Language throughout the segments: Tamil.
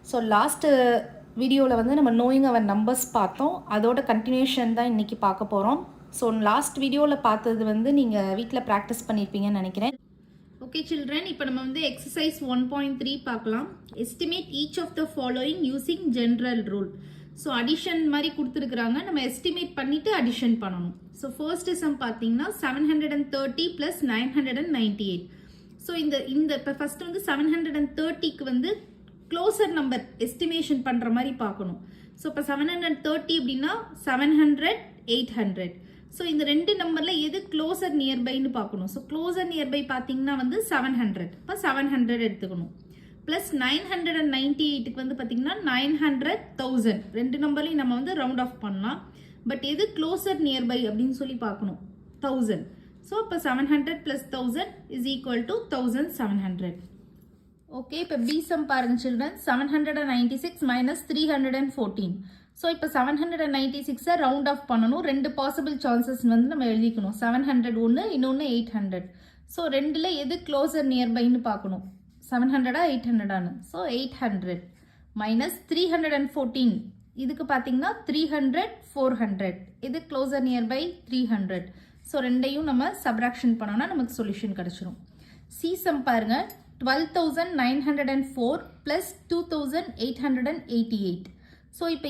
ஸோ லாஸ்ட்டு வீடியோவில் வந்து நம்ம நோயிங் அவர் நம்பர்ஸ் பார்த்தோம். அதோட கண்டினியூஷன் தான் இன்றைக்கி பார்க்க போகிறோம். ஸோ லாஸ்ட் வீடியோவில் பார்த்தது வந்து நீங்கள் வீட்டில் ப்ராக்டிஸ் பண்ணியிருப்பீங்கன்னு நினைக்கிறேன். ஓகே சில்ட்ரன், இப்போ நம்ம வந்து எக்ஸசைஸ் 1.3 பார்க்கலாம். Estimate each of the following using general rule. So addition மாதிரி கொடுத்துருக்குறாங்க, நம்ம எஸ்டிமேட் பண்ணிவிட்டு அடிஷன் பண்ணணும். ஸோ ஃபர்ஸ்ட் சம் பார்த்தீங்கன்னா 730 + 998. ஸோ இந்த இப்போ ஃபர்ஸ்ட் வந்து 730க்கு வந்து க்ளோசர் நம்பர் எஸ்டிமேஷன் பண்ணுற மாதிரி பார்க்கணும். ஸோ இப்போ 730 அப்படின்னா 700, 800. ஸோ இந்த ரெண்டு நம்பரில் எது க்ளோசர் நியர்பைன்னு பார்க்கணும். ஸோ க்ளோசர் நியர்பை பார்த்தீங்கன்னா வந்து 700. இப்போ 700 எடுத்துக்கணும். ப்ளஸ் 998க்கு வந்து பார்த்தீங்கன்னா 900, 1000. ரெண்டு நம்பர்லையும் நம்ம வந்து ரவுண்ட் ஆஃப் பண்ணலாம். பட் எது க்ளோசர் நியர்பை அப்படின்னு சொல்லி பார்க்கணும். 1000. ஸோ இப்போ 700 + 1000 = 1700. ஓகே, இப்போ பி சம் பாருங்க சில்ட்ரன். 796 - 314. ஸோ இப்போ 796 ரவுண்ட் ஆஃப் பண்ணணும். ரெண்டு பாசிபிள் சான்சஸ் வந்து நம்ம எழுதிக்கணும். 700 ஒன்று, இன்னொன்று 800. ஸோ ரெண்டில் எது க்ளோசர் நியர்பைன்னு பார்க்கணும். 700 800. ஸோ 800 - 314. இதுக்கு பார்த்தீங்கன்னா 300, 400. இது க்ளோசர் நியர்பை 300. ஸோ ரெண்டையும் நம்ம சப்ராக்ஷன் பண்ணோம்னா நமக்கு சொல்யூஷன் கிடைச்சிரும். சி சம் பாருங்க. 12,904 + 2,888. ஸோ இப்போ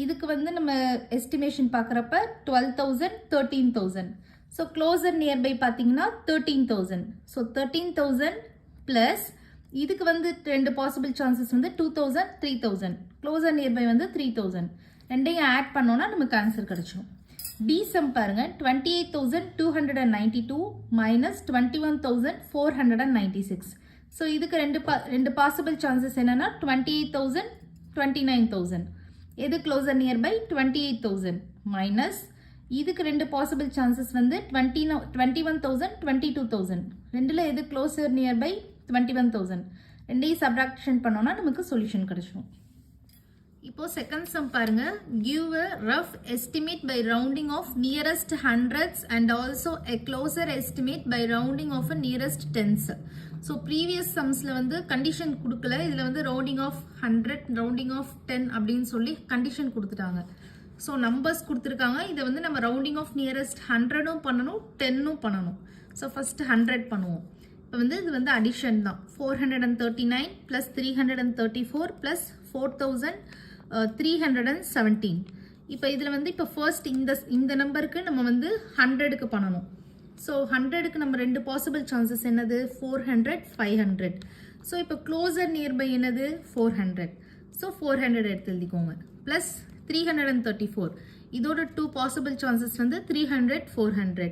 இதுக்கு வந்து நம்ம எஸ்டிமேஷன் பார்க்குறப்ப 12,000, 13,000. ஸோ க்ளோசர் நியர்பை பார்த்தீங்கன்னா 13,000. ஸோ 13,000 ப்ளஸ் இதுக்கு வந்து ரெண்டு பாசிபிள் சான்சஸ் வந்து 2,000, 3,000. க்ளோசர் நியர்பை வந்து 3,000. ரெண்டையும் ஆட் பண்ணோன்னா நமக்கு ஆன்சர் கிடைச்சிடும். டி சம் பாருங்க. 28,292 - 21,496. ஸோ இதுக்கு ரெண்டு பாசிபிள் சான்சஸ் என்னன்னா 28,000, 29,000. எது க்ளோசர் நியர்பை 28,000 மைனஸ் இதுக்கு ரெண்டு பாசிபிள் சான்சஸ் வந்து 21,000, 22,000. ரெண்டில் எது க்ளோசர் நியர்பை 21,000. ரெண்டையும் சப்ராக்ஷன் பண்ணோம்னா நமக்கு சொல்யூஷன் கிடைச்சிடும். இப்போ செகண்ட் சம் பாருங்க. Give a rough estimate by rounding of nearest hundreds and also a closer estimate by rounding of a nearest tens. So previous சம்ஸில் வந்து கண்டிஷன் கொடுக்கல. இதில் வந்து ரவுண்டிங் ஆஃப் 100, ரவுண்டிங் ஆஃப் 10 அப்படின்னு சொல்லி கண்டிஷன் கொடுத்துட்டாங்க. ஸோ நம்பர்ஸ் கொடுத்துருக்காங்க. இதை வந்து நம்ம ரவுண்டிங் ஆஃப் நியரஸ்ட் 100ம் பண்ணணும், 10ம் பண்ணணும். ஸோ ஃபஸ்ட்டு 100 பண்ணுவோம். இப்போ வந்து இது வந்து அடிஷன் தான். 439 + 334 + 4,317. இப்போ இதில் வந்து இப்போ ஃபர்ஸ்ட் இந்த நம்பருக்கு நம்ம வந்து 100க்கு பண்ணணும். ஸோ 100க்கு நம்ம ரெண்டு பாசிபிள் சான்சஸ் என்னது 400, 500. ஸோ இப்போ க்ளோசர் நியர்பை என்னது 400. ஸோ 400 எடுத்து எழுதிக்கோங்க. ப்ளஸ் 334. இதோட டூ பாசிபிள் சான்சஸ் வந்து 300, 400.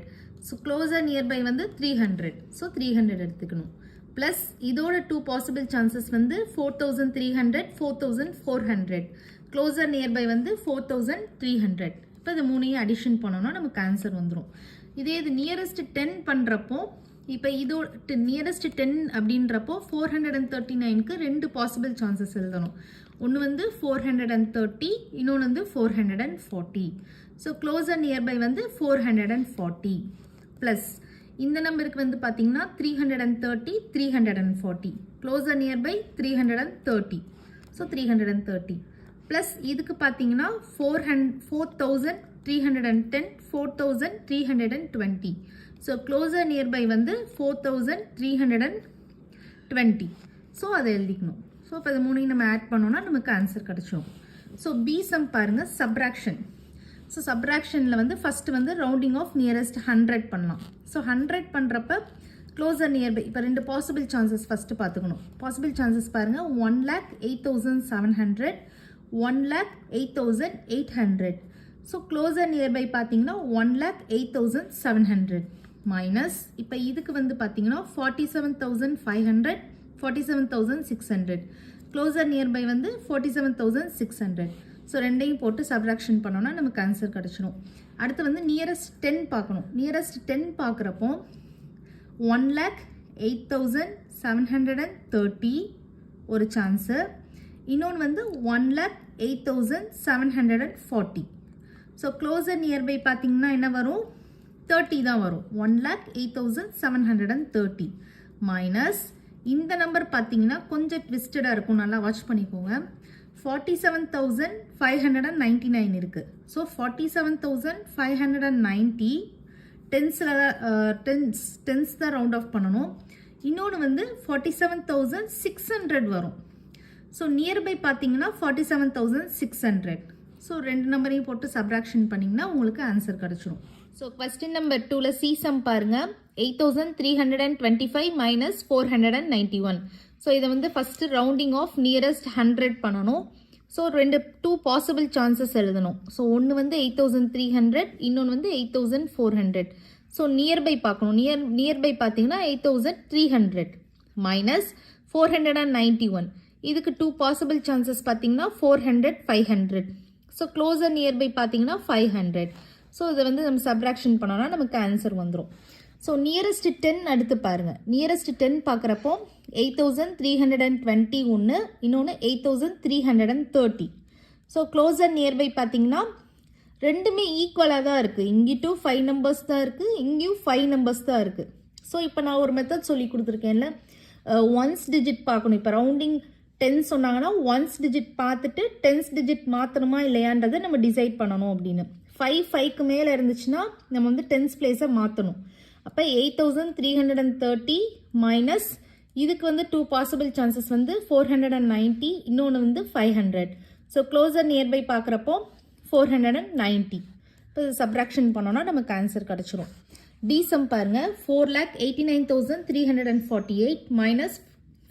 ஸோ க்ளோசர் நியர்பை வந்து 300. ஸோ 300 எடுத்துக்கணும். ப்ளஸ் இதோட டூ பாசிபிள் சான்சஸ் வந்து 4,300, 4,400. க்ளோசர் நியர்பை வந்து 4,300. இப்போ இது மூணையும் அடிஷன் பண்ணோம்னா நமக்கு ஆன்சர் வந்துடும். இதே இது நியரஸ்ட் 10 பண்ணுறப்போ இப்போ இதோட நியரஸ்ட் 10 அப்படின்றப்போ 439க்கு ரெண்டு பாசிபிள் சான்சஸ் எழுதணும். ஒன்று வந்து 430, இன்னொன்று வந்து 440. ஸோ க்ளோசர் நியர்பை வந்து 440. ப்ளஸ் இந்த நம்பருக்கு வந்து பார்த்தீங்கன்னா 330, 340. Closer nearby 330. ஸோ 330. ப்ளஸ் இதுக்கு பார்த்தீங்கன்னா 4,310, 4,320. ஸோ க்ளோசர் நியர்பை வந்து 4,320. ஸோ அதை எழுதிக்கணும். ஸோ இப்போ அது மூணையும் நம்ம ஆட் பண்ணோம்னா நமக்கு ஆன்சர் கிடச்சிடும். ஸோ பி சம் பாருங்கள். சப்ராக்ஷன். ஸோ சப்ராக்ஷனில் வந்து ஃபஸ்ட்டு வந்து ரவுண்டிங் ஆஃப் நியரஸ்ட் 100 பண்ணலாம். ஸோ 100 பண்ணுறப்ப க்ளோசர் நியர்பை இப்போ ரெண்டு பாசிபிள் சான்சஸ் ஃபஸ்ட்டு பார்த்துக்கணும். பாசிபிள் சான்சஸ் பாருங்கள். 1,08,700, 1,08,800. ஸோ க்ளோசர் நியர்பை பார்த்தீங்கன்னா 1,08,700 மைனஸ் இப்போ இதுக்கு வந்து பார்த்தீங்கன்னா 47,500, 47,600. க்ளோசர் நியர்பை வந்து 47,600. ஸோ ரெண்டையும் போட்டு சப்ராக்ஷன் பண்ணோன்னா நமக்கு ஆன்சர் கிடச்சிடும். அடுத்து வந்து நியரஸ்ட் 10 பார்க்கணும். நியரஸ்ட் 10 பார்க்குறப்போ 1,08,730 ஒரு சான்ஸு, இன்னொன்று வந்து 1,08,740. ஸோ க்ளோசர் நியர்பை பார்த்தீங்கன்னா என்ன வரும் 30 தான் வரும். 1,08,730 மைனஸ் இந்த நம்பர் பார்த்தீங்கன்னா கொஞ்சம் ட்விஸ்டடாக இருக்கும், நல்லா வாட்ச் பண்ணிக்கோங்க. 47,599 இருக்குது. ஸோ 47,590 டென்ஸ் தான் ரவுண்ட் ஆஃப் பண்ணணும். இன்னொன்று வந்து 47,600 வரும். ஸோ நியர்பை பார்த்தீங்கன்னா 47,600. ஸோ ரெண்டு நம்பரையும் போட்டு சப்ராக்ஷன் பண்ணிங்கன்னா உங்களுக்கு ஆன்சர் கிடச்சிரும். ஸோ கொஸ்டின் நம்பர் 2ல் சி சம் பாருங்கள். 8,325 மைனஸ் 491. ஸோ இதை வந்து ஃபஸ்ட்டு ரவுண்டிங் ஆஃப் நியரஸ்ட் 100 பண்ணணும். ஸோ டூ பாசிபிள் சான்சஸ் எழுதணும். ஸோ ஒன்று வந்து 8,300, இன்னொன்று வந்து 8,400. ஸோ நியர்பை பார்க்கணும். நியர்பை பார்த்தீங்கன்னா 8,300 மைனஸ் 491. இதுக்கு டூ பாசிபிள் சான்சஸ் பார்த்தீங்கன்னா 400, 500. ஸோ க்ளோசர் நியர்பை பார்த்தீங்கன்னா 500. ஸோ இதை வந்து நம்ம சப்ராக்ஷன் பண்ணோன்னா நமக்கு ஆன்சர் வந்துடும். ஸோ நியரஸ்ட் 10 அடுத்து பாருங்கள். நியரஸ்ட் 10 பார்க்குறப்போ 8,320 ஒன்று, இன்னொன்று 8,330. ஸோ க்ளோசர் நியர்பை பார்த்தீங்கன்னா ரெண்டுமே ஈக்குவலாக தான் இருக்குது. இங்கிட்டும் 5 நம்பர்ஸ் தான் இருக்குது, இங்கேயும் 5 நம்பர்ஸ் தான் இருக்குது. ஸோ இப்போ நான் ஒரு மெத்தட் சொல்லி கொடுத்துருக்கேன்ல, ஒன்ஸ் டிஜிட் பார்க்கணும். இப்போ ரவுண்டிங் 10 சொன்னாங்கன்னா ஒன்ஸ் டிஜிட் பார்த்துட்டு 10th டிஜிட் மாற்றணுமா இல்லையான்றதை நம்ம டிசைட் பண்ணணும் அப்படின்னு. 5க்கு மேலே இருந்துச்சுன்னா நம்ம வந்து 10th பிளேஸை மாற்றணும். அப்போ 8,330 மைனஸ் இதுக்கு வந்து டூ பாசிபிள் சான்சஸ் வந்து 490, இன்னொன்று வந்து 500. ஸோ க்ளோசர் நியர்பை பார்க்குறப்போ 490. இப்போ சப்ராக்ஷன் பண்ணோன்னா நமக்கு ஆன்சர் கிடச்சிரும். டி சம் பாருங்கள். 4,89,348 minus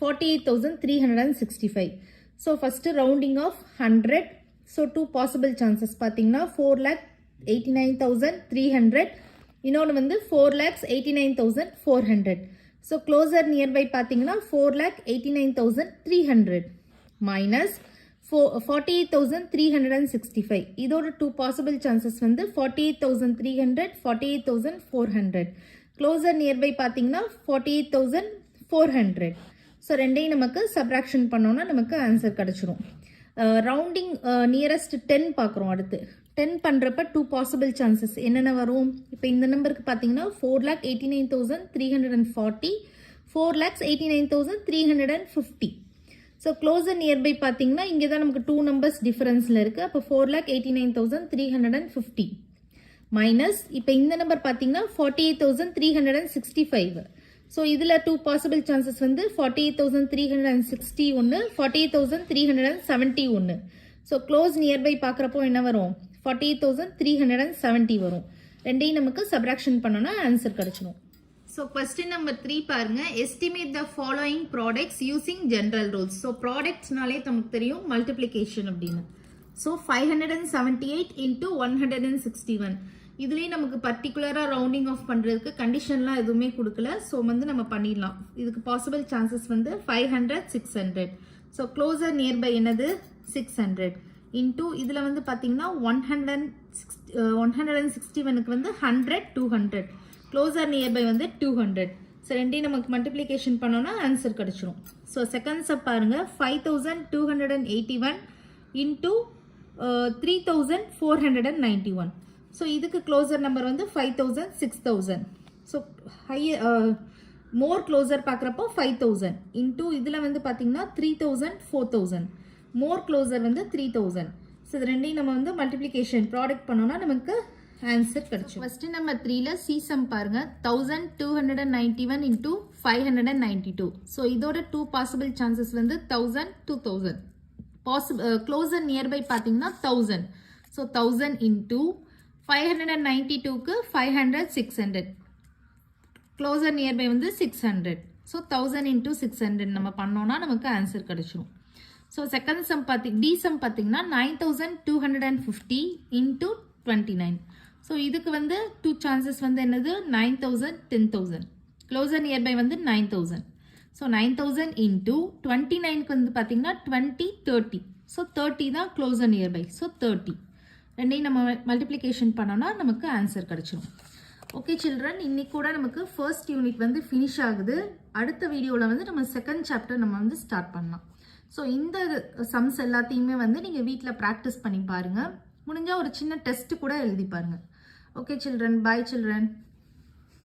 48,365. So first rounding off 100. So two possible chances பார்த்தீங்கன்னா 4,89,300, இன்னொன்று வந்து 4,89,400. ஸோ க்ளோசர் நியர்பை பார்த்தீங்கன்னா 4,89,300 மைனஸ் 48,365. இதோட டூ பாசிபிள் சான்சஸ் வந்து 48,300, 48,400. க்ளோசர் நியர்பை பார்த்தீங்கன்னா 48,400. ஸோ ரெண்டையும் நமக்கு சப்ராக்ஷன் பண்ணோன்னா நமக்கு ஆன்சர் கிடச்சிரும். ரவுண்டிங் நியரஸ்ட் 10 பார்க்குறோம். அடுத்து 10 பண்ணுறப்ப டூ பாசிபிள் சான்சஸ் என்னென்ன வரும்? இப்போ இந்த நம்பருக்கு பார்த்தீங்கன்னா 4,89,340, 4,89,350. ஸோ க்ளோசர் நியர்பை பார்த்தீங்கன்னா இங்கே தான் நமக்கு 2 நம்பர்ஸ் டிஃபரன்ஸில் இருக்குது. அப்போ 4,89,350 மைனஸ் இப்போ இந்த நம்பர் பார்த்தீங்கன்னா 48,365. ஸோ இதில் டூ பாசிபிள் சான்சஸ் வந்து 48,360 ஒன்று, 48,370 ஒன்று. ஸோ க்ளோஸ் நியர்பை பார்க்குறப்போ என்ன வரும்? 48,370 வரும். ரெண்டையும் நமக்கு சப்ராக்ஷன் பண்ணோன்னா ஆன்சர் கிடச்சிடும். ஸோ கொஸ்டின் நம்பர் 3 பாருங்க. Estimate the following products using general rules. So ப்ராடக்ட்ஸ்னாலே நமக்கு தெரியும் மல்டிப்ளிகேஷன் அப்படின்னு. So 578 into 161. இதுலேயே நமக்கு பர்டிகுலராக ரவுண்டிங் ஆஃப் பண்ணுறதுக்கு கண்டிஷன்லாம் எதுவுமே கொடுக்கல. ஸோ வந்து நம்ம பண்ணிடலாம். இதுக்கு பாசிபிள் சான்சஸ் வந்து 500, 600. ஸோ க்ளோசர் நியர்பை என்னது? 600 இன்டூ இதில் வந்து பார்த்தீங்கன்னா 161க்கு வந்து 100, 200. க்ளோசர் நியர்பை வந்து 200. ஸோ ரெண்டையும் நமக்கு மல்டிப்ளிகேஷன் பண்ணோன்னா ஆன்சர் கிடச்சிரும். ஸோ செகண்ட் ஸ்டெப் பாருங்கள். 5,281 இன்டூ 3,491. ஸோ இதுக்கு க்ளோசர் நம்பர் வந்து 5,000, 6,000. ஸோ மோர் க்ளோசர் பார்க்குறப்போ 5,000 இன்டூ இதில் வந்து பார்த்தீங்கன்னா 3,000, 4,000. மோர் க்ளோசர் வந்து 3,000. ஸோ இது ரெண்டையும் நம்ம வந்து மல்டிப்ளிகேஷன் ப்ராடக்ட் பண்ணோன்னா நமக்கு ஆன்சர் கிடச்சிடும். ஃபஸ்ட்டு நம்பர் 3ல் சி சம் பாருங்கள். 1,291 இன்டூ 592. ஸோ இதோட டூ பாசிபிள் சான்சஸ் வந்து 1,000, 2,000. க்ளோசர் நியர்பை பார்த்தீங்கன்னா 1,000. ஸோ 1,000 இன்டூ 592க்கு 500, 600. க்ளோசர் நியர்பை வந்து 600. ஸோ 1,000 இன்டூ 600 நம்ம பண்ணோன்னா நமக்கு ஆன்சர் கிடச்சிரும். So second sum D sum பார்த்தீங்கன்னா 9,250 இன்டூ 29. ஸோ இதுக்கு வந்து டூ சான்சஸ் வந்து என்னது? 9,000, 10,000. க்ளோசர் நியர்பை வந்து 9,000. ஸோ 9,000 இன்டூ 29க்கு வந்து பார்த்தீங்கன்னா 20, 30. ஸோ 30 தான் க்ளோசர் நியர்பை. ஸோ 30. ரெண்டையும் நம்ம மல்டிப்ளிகேஷன் பண்ணோன்னா நமக்கு ஆன்சர் கிடச்சிரும். ஓகே சில்ட்ரன், இன்னைக்கு கூட நமக்கு ஃபர்ஸ்ட் யூனிட் வந்து ஃபினிஷ் ஆகுது. அடுத்த வீடியோவில் வந்து நம்ம செகண்ட் சாப்டர் நம்ம வந்து ஸ்டார்ட் பண்ணலாம். ஸோ இந்த சம்ஸ் எல்லாத்தையுமே வந்து நீங்கள் வீட்டில் ப்ராக்டிஸ் பண்ணி பாருங்கள். முடிஞ்சால் ஒரு சின்ன டெஸ்ட் கூட எழுதி பாருங்கள். ஓகே சில்ட்ரன், பாய் சில்ட்ரன்.